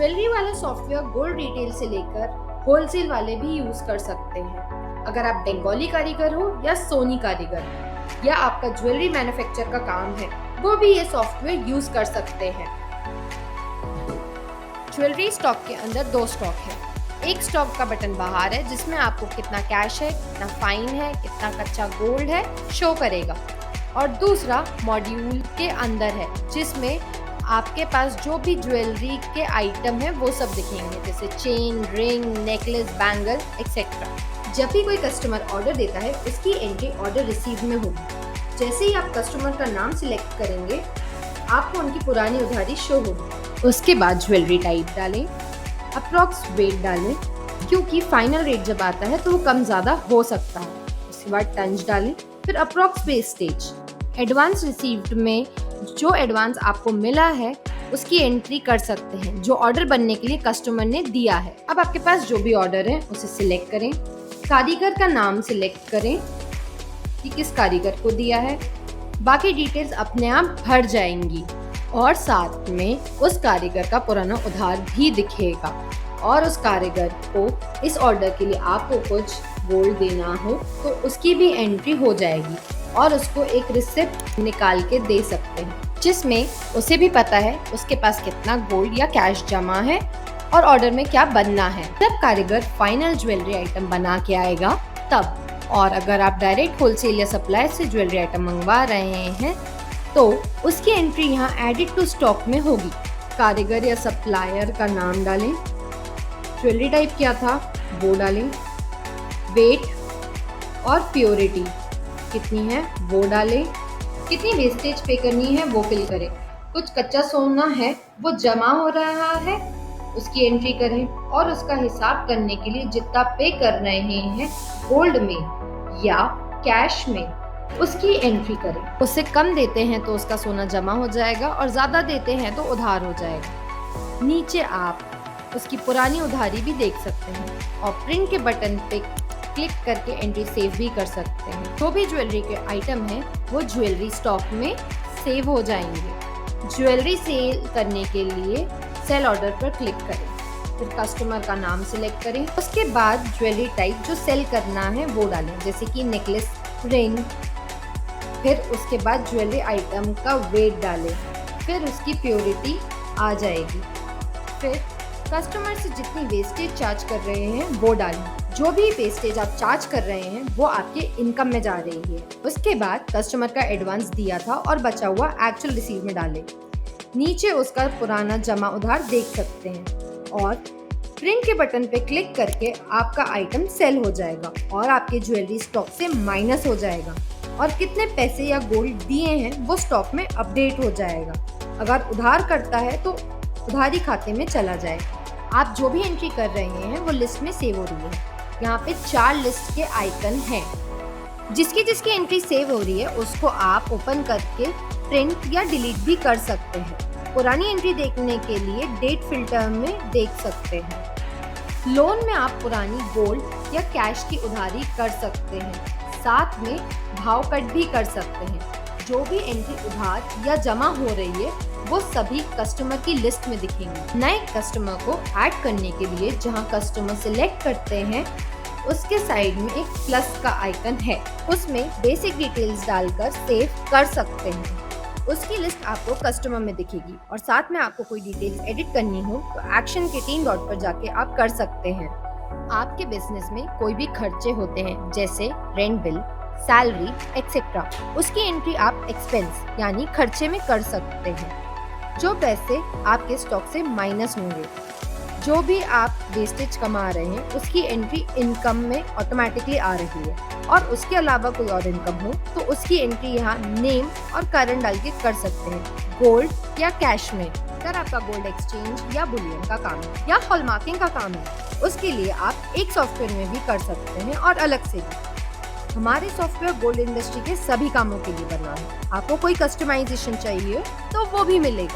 Jewellery वाला software gold retail से लेकर होलसेल वाले भी यूज कर सकते हैं। अगर आप बंगाली कारीगर हो या सोनी कारीगर या आपका ज्वेलरी मैन्युफैक्चर का काम है, वो भी ये सॉफ्टवेयर यूज कर सकते हैं। ज्वेलरी स्टॉक के अंदर दो स्टॉक है। एक स्टॉक का बटन बाहर है जिसमें आपको कितना कैश है, कितना फाइन है, कितना कच्चा गोल्ड है शो करेगा, और दूसरा मॉड्यूल के अंदर है जिसमें आपके पास जो भी ज्वेलरी के आइटम है वो सब दिखेंगे, जैसे chain, ring, necklace, bangle etcetera. जब भी कोई कस्टमर ऑर्डर देता है उसकी एंट्री ऑर्डर रिसीव में होगी। जैसे ही आप कस्टमर का नाम सिलेक्ट करेंगे आपको उनकी पुरानी उधारी शो होगी। उसके बाद ज्वेलरी टाइप डालें, अप्रॉक्स वेट डालें क्योंकि फाइनल रेट जब आता है तो वो कम ज़्यादा हो सकता है। उसके बाद टंच डालें, फिर अप्रॉक्स वेस्टेज। एडवांस रिसीव्ड में जो एडवांस आपको मिला है उसकी एंट्री कर सकते हैं जो ऑर्डर बनने के लिए कस्टमर ने दिया है। अब आपके पास जो भी ऑर्डर है उसे सिलेक्ट करें, कारीगर का नाम सिलेक्ट करें कि किस कारीगर को दिया है, बाकी डिटेल्स अपने आप भर जाएंगी और साथ में उस कारीगर का पुराना उधार भी दिखेगा। और उस कारीगर को इस ऑर्डर के लिए आपको कुछ गोल्ड देना हो तो उसकी भी एंट्री हो जाएगी और उसको एक रिसिप्ट निकाल के दे सकते हैं जिसमें उसे भी पता है उसके पास कितना गोल्ड या कैश जमा है और ऑर्डर में क्या बनना है। जब कारीगर फाइनल ज्वेलरी आइटम बना के आएगा तब। और अगर आप डायरेक्ट होलसेल या सप्लायर से ज्वेलरी आइटम मंगवा रहे हैं तो उसकी एंट्री यहाँ एडिड टू स्टॉक में होगी। कारीगर या सप्लायर का नाम डालें, ज्वेलरी टाइप क्या था वो डालें, वेट और प्योरिटी कितनी है वो डालें, कितनी वेस्टेज पे करनी है वो फिल करें, कुछ कच्चा सोना है वो जमा हो रहा है उसकी एंट्री करें और उसका हिसाब करने के लिए जितना पे कर रहे हैं गोल्ड में या कैश में उसकी एंट्री करें। उससे कम देते हैं तो उसका सोना जमा हो जाएगा और ज़्यादा देते हैं तो उधार हो जाएगा। नीचे आप उसकी पुरानी उधारी भी देख सकते हैं और प्रिंट के बटन पे क्लिक करके एंट्री सेव भी कर सकते हैं। जो भी ज्वेलरी के आइटम है वो ज्वेलरी स्टॉक में सेव हो जाएंगे। ज्वेलरी सेल करने के लिए सेल ऑर्डर पर क्लिक करें, फिर कस्टमर का नाम सिलेक्ट करें। उसके बाद ज्वेलरी टाइप जो सेल करना है वो डालें, जैसे कि नेकलेस, रिंग। फिर उसके बाद ज्वेलरी आइटम का वेट डालें, फिर उसकी प्योरिटी आ जाएगी। फिर कस्टमर से जितनी वेस्टेज चार्ज कर रहे हैं वो डालें। जो भी वेस्टेज आप चार्ज कर रहे हैं वो आपके इनकम में जा रही है। उसके बाद कस्टमर का एडवांस दिया था और बचा हुआ एक्चुअल रिसीव में डालें। नीचे उसका पुराना जमा उधार देख सकते हैं और प्रिंट के बटन पे क्लिक करके आपका आइटम सेल हो जाएगा और आपके ज्वेलरी स्टॉक से माइनस हो जाएगा और कितने पैसे या गोल्ड दिए हैं वो स्टॉक में अपडेट हो जाएगा। अगर उधार करता है तो उधारी खाते में चला जाएगा। आप जो भी एंट्री कर रहे हैं वो लिस्ट में सेव हो रही है। यहाँ पे 4 लिस्ट के आइकन हैं। जिसकी जिसकी एंट्री सेव हो रही है उसको आप ओपन करके प्रिंट या डिलीट भी कर सकते हैं। पुरानी एंट्री देखने के लिए डेट फिल्टर में देख सकते हैं। लोन में आप पुरानी गोल्ड या कैश की उधारी कर सकते हैं, साथ में भाव कट भी कर सकते हैं। जो भी एंट्री उधार या जमा हो रही है वो सभी कस्टमर की लिस्ट में दिखेंगे। नए कस्टमर को ऐड करने के लिए जहां कस्टमर सिलेक्ट करते हैं उसके साइड में एक प्लस का आइकन है, उसमें बेसिक डिटेल्स डालकर सेव कर सकते हैं। उसकी लिस्ट आपको कस्टमर में दिखेगी और साथ में आपको कोई डिटेल्स एडिट करनी हो तो एक्शन के 3 डॉट पर जाके आप कर सकते हैं। आपके बिजनेस में कोई भी खर्चे होते हैं जैसे रेंट बिल, सैलरी एक्सेट्रा, उसकी एंट्री आप एक्सपेंस यानी खर्चे में कर सकते हैं। जो पैसे आपके स्टॉक से माइनस होंगे, जो भी आप वेस्टेज कमा रहे हैं उसकी एंट्री इनकम में ऑटोमेटिकली आ रही है। और उसके अलावा कोई और इनकम हो तो उसकी एंट्री यहाँ नेम और करंट डाल के कर सकते हैं, गोल्ड या कैश में। अगर आपका गोल्ड एक्सचेंज या बुलियन का काम है या हॉलमार्किंग का काम है उसके लिए आप एक सॉफ्टवेयर में भी कर सकते हैं और अलग से भी। हमारे सॉफ्टवेयर गोल्ड इंडस्ट्री के सभी कामों के लिए बना है। आपको कोई कस्टमाइजेशन चाहिए तो वो भी मिलेगा।